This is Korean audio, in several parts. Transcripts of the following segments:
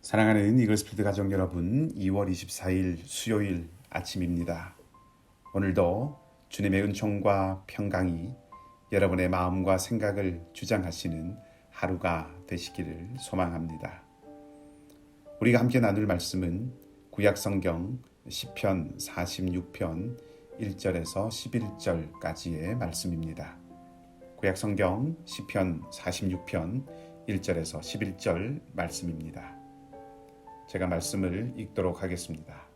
사랑하는 이글스피드 가족 여러분, 2월 24일 수요일 아침입니다. 오늘도 주님의 은총과 평강이 여러분의 마음과 생각을 주장하시는 하루가 되시기를 소망합니다. 우리가 함께 나눌 말씀은 구약성경 시편 46편 1절에서 11절까지의 말씀입니다. 구약성경 시편 46편 1절에서 11절 말씀입니다. 제가 말씀을 읽도록 하겠습니다.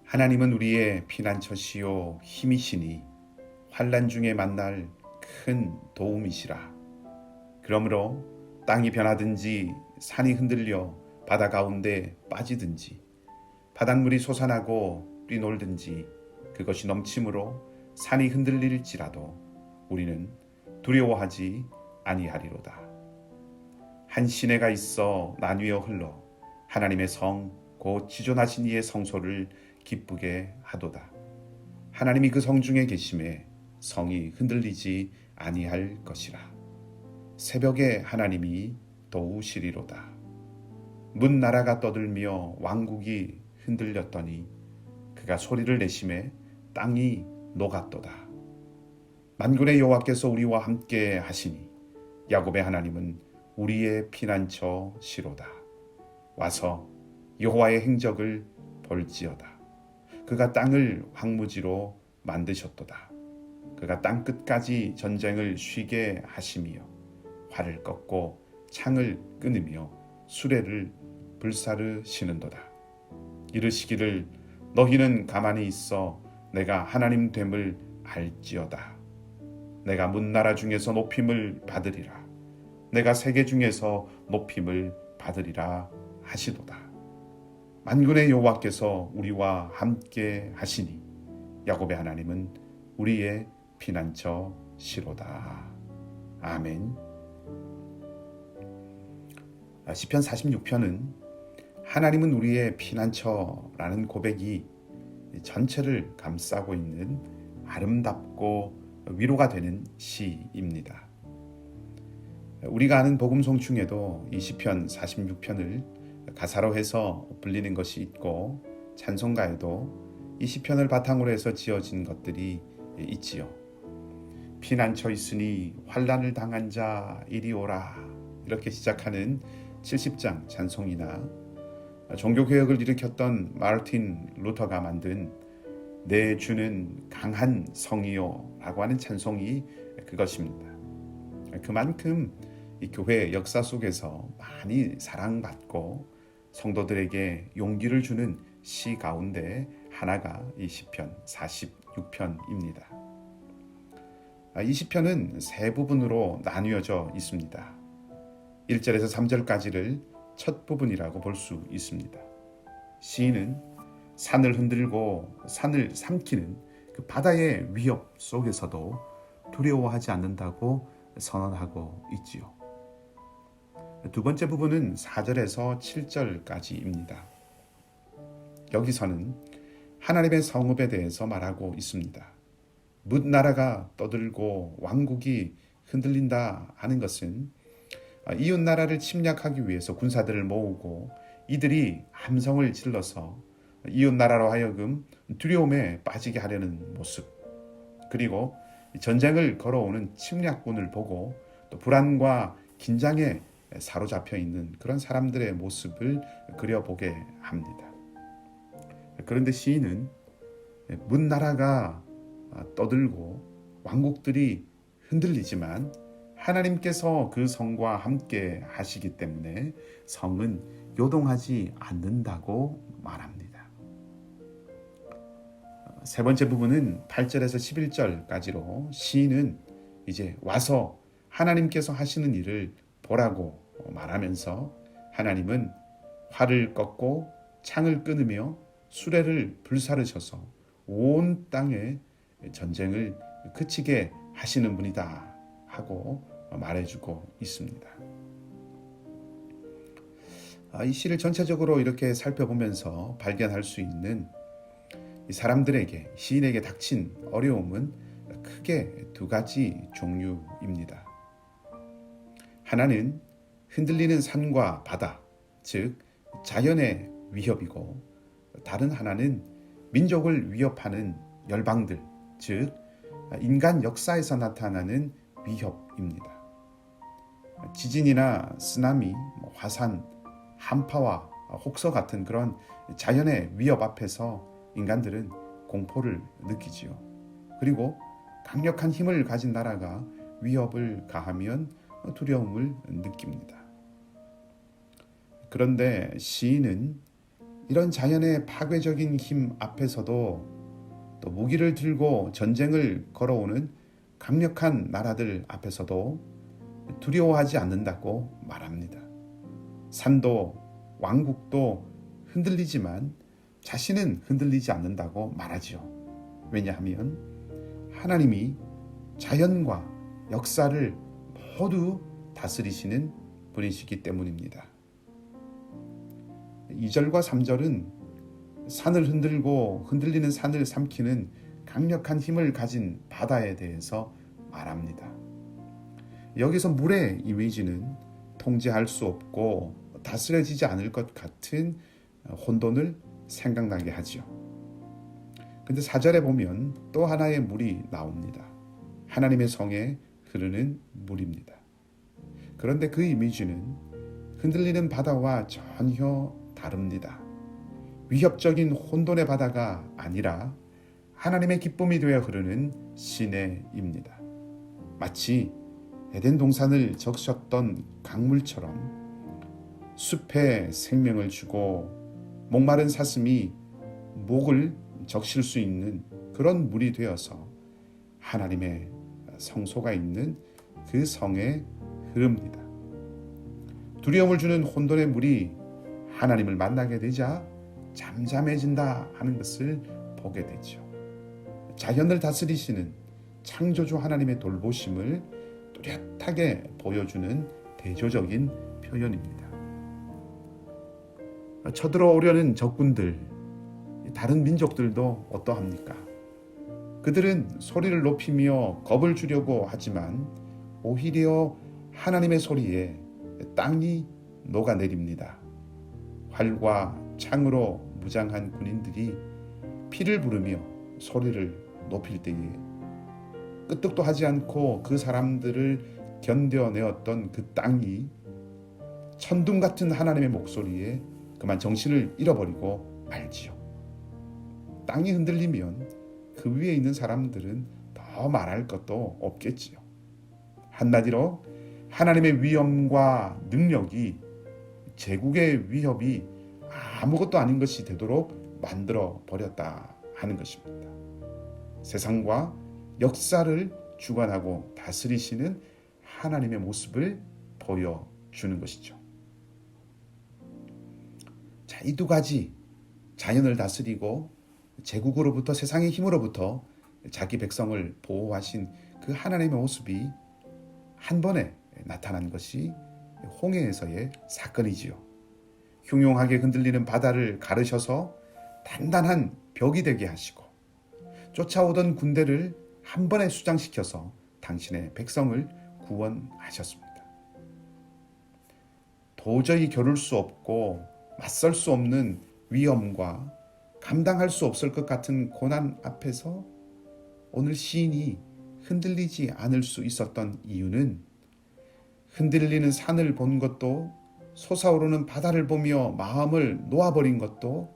하나님은 우리의 피난처시요 힘이시니 환난 중에 만날 큰 도움이시라. 그러므로 땅이 변하든지 산이 흔들려 바다 가운데 빠지든지 바닷물이 솟아나고 뛰놀든지 그것이 넘침으로 산이 흔들릴지라도 우리는 두려워하지 아니하리로다. 한 시내가 있어 나뉘어 흘러 하나님의 성 곧 지존하신 이의 성소를 기쁘게 하도다. 하나님이 그 성 중에 계심에 성이 흔들리지 아니할 것이라. 새벽에 하나님이 도우시리로다. 문 나라가 떠들며 왕국이 흔들렸더니 그가 소리를 내심에 땅이 녹았도다. 만군의 여호와께서 우리와 함께 하시니 야곱의 하나님은 우리의 피난처시로다. 와서 여호와의 행적을 볼지어다. 그가 땅을 황무지로 만드셨도다. 그가 땅 끝까지 전쟁을 쉬게 하시며 활을 꺾고 창을 끊으며 수레를 불사르시는도다. 이르시기를 너희는 가만히 있어 내가 하나님 됨을 알지어다. 내가 문나라 중에서 높임을 받으리라. 내가 세계 중에서 높임을 받으리라 하시도다. 만군의 여호와께서 우리와 함께 하시니 야곱의 하나님은 우리의 피난처시로다. 아멘. 시편 46편은 하나님은 우리의 피난처라는 고백이 전체를 감싸고 있는 아름답고 위로가 되는 시입니다. 우리가 아는 복음송 중에도 이 시편 46편을 가사로 해서 불리는 것이 있고 찬송가에도 이 시편을 바탕으로 해서 지어진 것들이 있지요. 피난처 있으니 환난을 당한 자 이리 오라, 이렇게 시작하는 70장 찬송이나 종교개혁을 일으켰던 마르틴 루터가 만든 내 주는 강한 성이요 라고 하는 찬송이 그것입니다. 그만큼 이 교회 역사 속에서 많이 사랑받고 성도들에게 용기를 주는 시 가운데 하나가 이 시편 46편입니다. 이 시편은 세 부분으로 나뉘어져 있습니다. 1절에서 3절까지를 첫 부분이라고 볼 수 있습니다. 시인은 산을 흔들고 산을 삼키는 그 바다의 위협 속에서도 두려워하지 않는다고 선언하고 있지요. 두 번째 부분은 4절에서 7절까지입니다. 여기서는 하나님의 성읍에 대해서 말하고 있습니다. 뭇나라가 떠들고 왕국이 흔들린다 하는 것은 이웃 나라를 침략하기 위해서 군사들을 모으고 이들이 함성을 질러서 이웃 나라로 하여금 두려움에 빠지게 하려는 모습, 그리고 전쟁을 걸어오는 침략군을 보고 또 불안과 긴장에 사로잡혀 있는 그런 사람들의 모습을 그려보게 합니다. 그런데 시인은 문나라가 떠들고 왕국들이 흔들리지만 하나님께서 그 성과 함께 하시기 때문에 성은 요동하지 않는다고 말합니다. 세 번째 부분은 8절에서 11절까지로 시인은 이제 와서 하나님께서 하시는 일을 보라고 말하면서 하나님은 활을 꺾고 창을 끊으며 수레를 불사르셔서 온 땅에 전쟁을 그치게 하시는 분이다 하고 말해주고 있습니다. 이 시를 전체적으로 이렇게 살펴보면서 발견할 수 있는 사람들에게, 시인에게 닥친 어려움은 크게 두 가지 종류입니다. 하나는 흔들리는 산과 바다, 즉 자연의 위협이고, 다른 하나는 민족을 위협하는 열방들, 즉 인간 역사에서 나타나는 위협입니다. 지진이나 쓰나미, 화산, 한파와 혹서 같은 그런 자연의 위협 앞에서 인간들은 공포를 느끼지요. 그리고 강력한 힘을 가진 나라가 위협을 가하면 두려움을 느낍니다. 그런데 시인은 이런 자연의 파괴적인 힘 앞에서도 또 무기를 들고 전쟁을 걸어오는 강력한 나라들 앞에서도 두려워하지 않는다고 말합니다. 산도 왕국도 흔들리지만 자신은 흔들리지 않는다고 말하죠. 왜냐하면 하나님이 자연과 역사를 모두 다스리시는 분이시기 때문입니다. 2절과 3절은 산을 흔들고 흔들리는 산을 삼키는 강력한 힘을 가진 바다에 대해서 말합니다. 여기서 물의 이미지는 통제할 수 없고 다스려지지 않을 것 같은 혼돈을 생각나게 하죠. 근데 4절에 보면 또 하나의 물이 나옵니다. 하나님의 성에 흐르는 물입니다. 그런데 그 이미지는 흔들리는 바다와 전혀 다릅니다. 위협적인 혼돈의 바다가 아니라 하나님의 기쁨이 되어 흐르는 시내입니다. 마치 에덴 동산을 적셨던 강물처럼 숲에 생명을 주고 목마른 사슴이 목을 적실 수 있는 그런 물이 되어서 하나님의 성소가 있는 그 성에 흐릅니다. 두려움을 주는 혼돈의 물이 하나님을 만나게 되자 잠잠해진다 하는 것을 보게 되죠. 자연을 다스리시는 창조주 하나님의 돌보심을 뚜렷하게 보여주는 대조적인 표현입니다. 쳐들어오려는 적군들, 다른 민족들도 어떠합니까? 그들은 소리를 높이며 겁을 주려고 하지만 오히려 하나님의 소리에 땅이 녹아내립니다. 활과 창으로 무장한 군인들이 피를 부르며 소리를 높일 때에 끄떡도 하지 않고 그 사람들을 견뎌내었던 그 땅이 천둥 같은 하나님의 목소리에 그만 정신을 잃어버리고 말지요. 땅이 흔들리면 그 위에 있는 사람들은 더 말할 것도 없겠지요. 한마디로 하나님의 위엄과 능력이 제국의 위협이 아무것도 아닌 것이 되도록 만들어 버렸다 하는 것입니다. 세상과 역사를 주관하고 다스리시는 하나님의 모습을 보여주는 것이죠. 자, 이 두 가지, 자연을 다스리고 제국으로부터, 세상의 힘으로부터 자기 백성을 보호하신 그 하나님의 모습이 한 번에 나타난 것이 홍해에서의 사건이지요. 흉흉하게 흔들리는 바다를 가르셔서 단단한 벽이 되게 하시고 쫓아오던 군대를 한 번에 수장시켜서 당신의 백성을 구원하셨습니다. 도저히 겨룰 수 없고 맞설 수 없는 위험과 감당할 수 없을 것 같은 고난 앞에서 오늘 시인이 흔들리지 않을 수 있었던 이유는 흔들리는 산을 본 것도, 솟아오르는 바다를 보며 마음을 놓아버린 것도,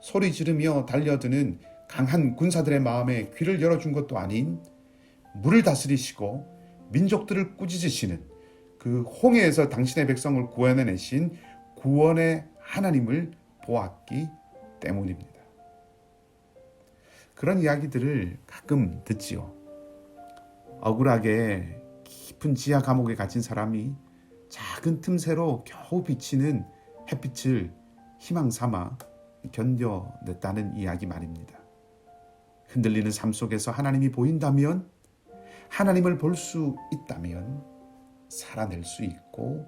소리 지르며 달려드는 강한 군사들의 마음에 귀를 열어준 것도 아닌 물을 다스리시고 민족들을 꾸짖으시는 그 홍해에서 당신의 백성을 구원해내신 구원의 하나님을 보았기 때문입니다. 그런 이야기들을 가끔 듣지요. 억울하게 깊은 지하 감옥에 갇힌 사람이 작은 틈새로 겨우 비치는 햇빛을 희망 삼아 견뎌냈다는 이야기 말입니다. 흔들리는 삶 속에서 하나님이 보인다면, 하나님을 볼 수 있다면 살아낼 수 있고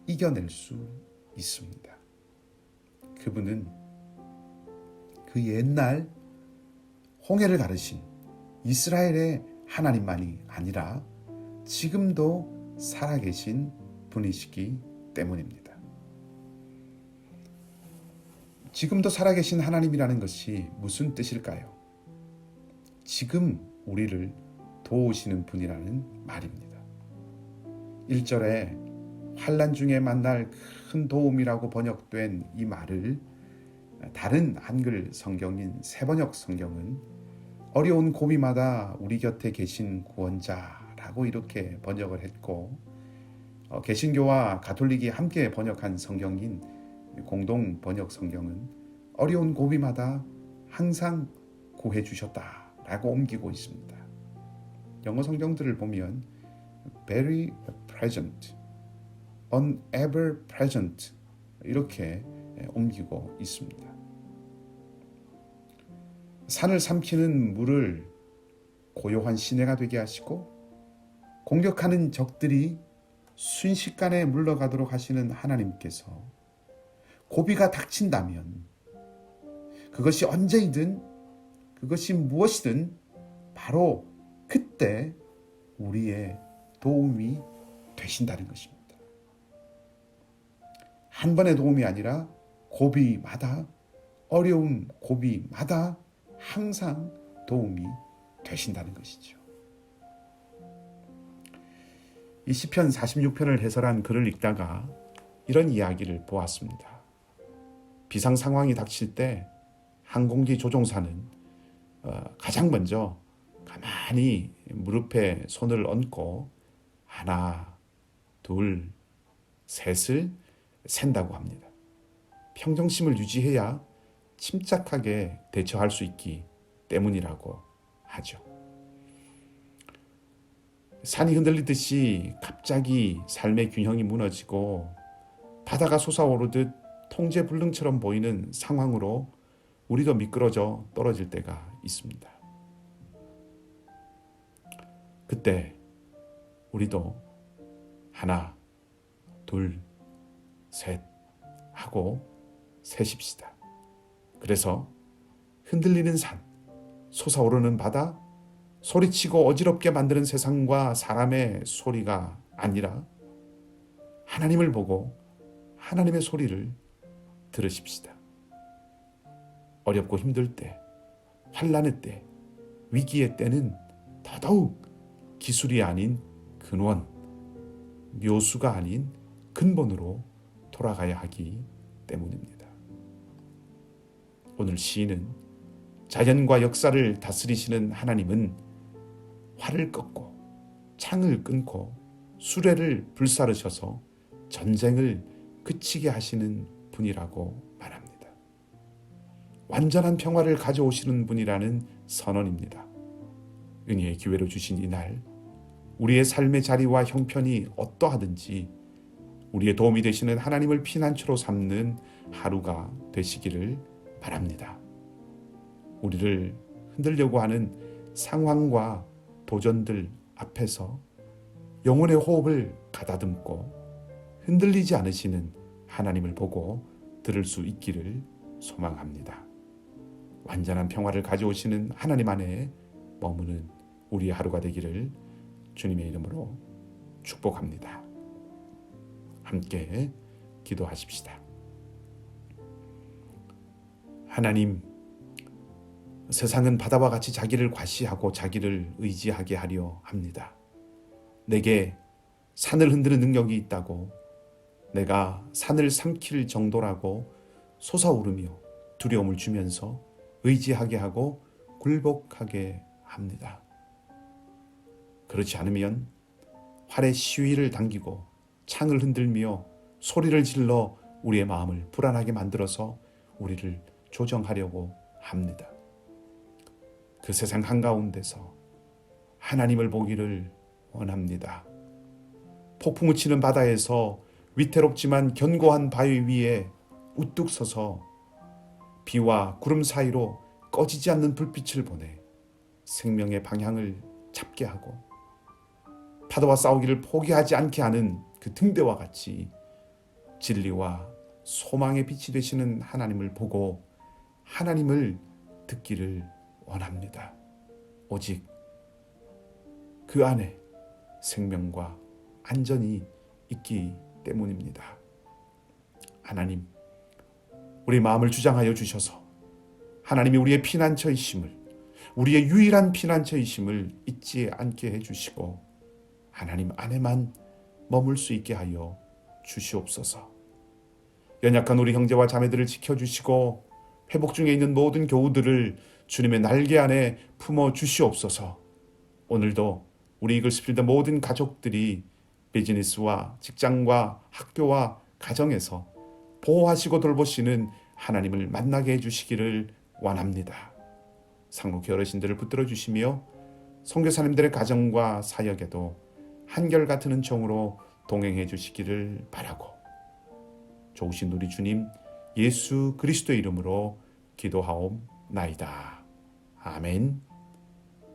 이겨낼 수 있습니다. 그분은 그 옛날 홍해를 가르신 이스라엘의 하나님만이 아니라 지금도 살아계신 분이시기 때문입니다. 지금도 살아계신 하나님이라는 것이 무슨 뜻일까요? 지금 우리를 도우시는 분이라는 말입니다. 1절에 환난 중에 만날 큰 도움이라고 번역된 이 말을 다른 한글 성경인 새번역 성경은 어려운 고비마다 우리 곁에 계신 구원자라고 이렇게 번역을 했고, 개신교와 가톨릭이 함께 번역한 성경인 공동 번역 성경은 어려운 고비마다 항상 구해 주셨다라고 옮기고 있습니다. 영어 성경들을 보면 very present, ever present 이렇게 옮기고 있습니다. 산을 삼키는 물을 고요한 시내가 되게 하시고 공격하는 적들이 순식간에 물러가도록 하시는 하나님께서 고비가 닥친다면 그것이 언제이든 그것이 무엇이든 바로 그때 우리의 도움이 되신다는 것입니다. 한 번의 도움이 아니라 고비마다, 어려움 고비마다 항상 도움이 되신다는 것이죠. 이 시편 46편을 해설한 글을 읽다가 이런 이야기를 보았습니다. 비상 상황이 닥칠 때 항공기 조종사는 가장 먼저 가만히 무릎에 손을 얹고 하나, 둘, 셋을 센다고 합니다. 평정심을 유지해야 침착하게 대처할 수 있기 때문이라고 하죠. 산이 흔들리듯이 갑자기 삶의 균형이 무너지고 바다가 솟아오르듯 통제불능처럼 보이는 상황으로 우리도 미끄러져 떨어질 때가 있습니다. 그때 우리도 하나, 둘, 셋 하고 세십시다. 그래서 흔들리는 산, 솟아오르는 바다, 소리치고 어지럽게 만드는 세상과 사람의 소리가 아니라 하나님을 보고 하나님의 소리를 들으십시다. 어렵고 힘들 때, 환난의 때, 위기의 때는 더더욱 기술이 아닌 근원, 묘수가 아닌 근본으로 돌아가야 하기 때문입니다. 오늘 시인은 자연과 역사를 다스리시는 하나님은 활을 꺾고 창을 끊고 수레를 불사르셔서 전쟁을 그치게 하시는 분이라고 말합니다. 완전한 평화를 가져오시는 분이라는 선언입니다. 은혜의 기회로 주신 이날, 우리의 삶의 자리와 형편이 어떠하든지 우리의 도움이 되시는 하나님을 피난처로 삼는 하루가 되시기를 바랍니다. 우리를 흔들려고 하는 상황과 도전들 앞에서 영혼의 호흡을 가다듬고 흔들리지 않으시는 하나님을 보고 들을 수 있기를 소망합니다. 완전한 평화를 가져오시는 하나님 안에 머무는 우리의 하루가 되기를 주님의 이름으로 축복합니다. 함께 기도하십시다. 하나님, 세상은 바다와 같이 자기를 과시하고 자기를 의지하게 하려 합니다. 내게 산을 흔드는 능력이 있다고, 내가 산을 삼킬 정도라고 솟아오르며 두려움을 주면서 의지하게 하고 굴복하게 합니다. 그렇지 않으면 활의 시위를 당기고 창을 흔들며 소리를 질러 우리의 마음을 불안하게 만들어서 우리를 조정하려고 합니다. 그 세상 한가운데서 하나님을 보기를 원합니다. 폭풍을 치는 바다에서 위태롭지만 견고한 바위 위에 우뚝 서서 비와 구름 사이로 꺼지지 않는 불빛을 보내 생명의 방향을 잡게 하고 파도와 싸우기를 포기하지 않게 하는 그 등대와 같이 진리와 소망의 빛이 되시는 하나님을 보고 하나님을 듣기를 원합니다. 오직 그 안에 생명과 안전이 있기 때문입니다. 하나님, 우리 마음을 주장하여 주셔서 하나님이 우리의 피난처이심을, 우리의 유일한 피난처이심을 잊지 않게 해주시고 하나님 안에만 머물 수 있게 하여 주시옵소서. 연약한 우리 형제와 자매들을 지켜주시고 회복 중에 있는 모든 교우들을 주님의 날개 안에 품어 주시옵소서. 오늘도 우리 이글스필드 모든 가족들이 비즈니스와 직장과 학교와 가정에서 보호하시고 돌보시는 하나님을 만나게 해주시기를 원합니다. 상록회 어르신들을 붙들어 주시며 선교사님들의 가정과 사역에도 한결같은 은총으로 동행해 주시기를 바라고, 좋으신 우리 주님 예수 그리스도의 이름으로 기도하옵나이다. 아멘.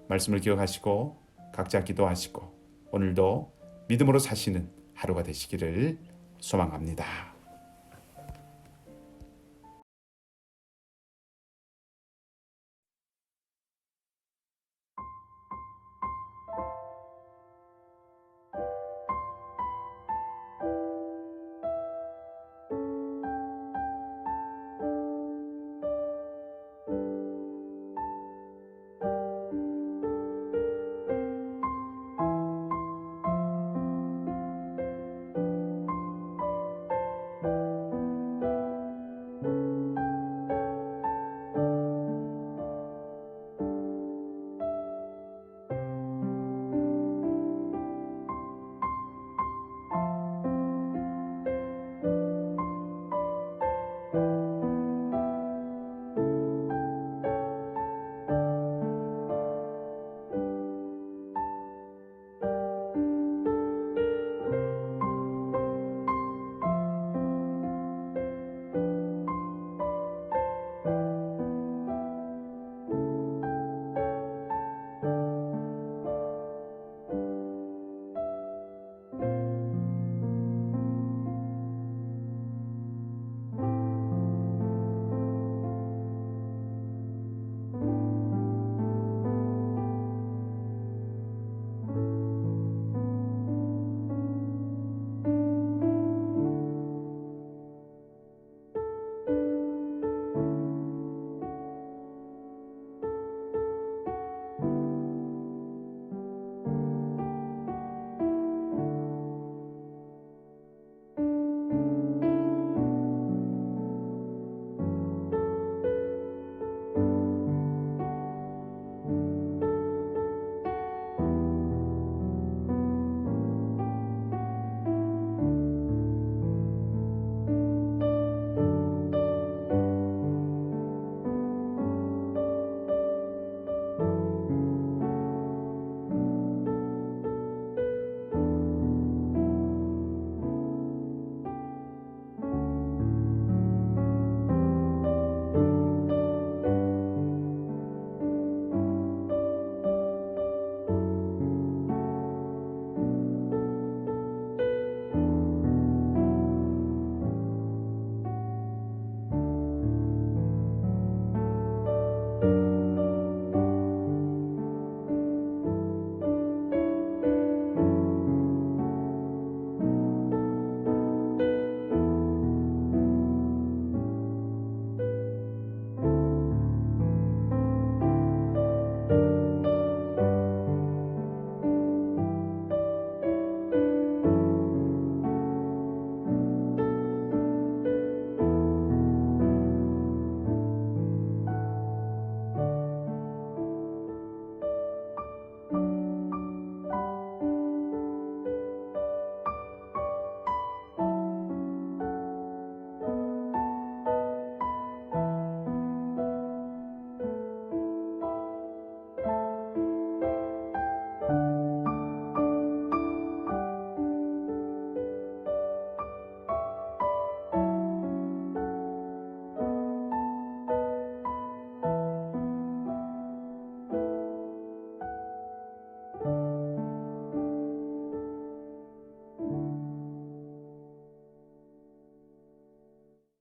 말씀을 기억하시고 각자 기도하시고 오늘도 믿음으로 사시는 하루가 되시기를 소망합니다.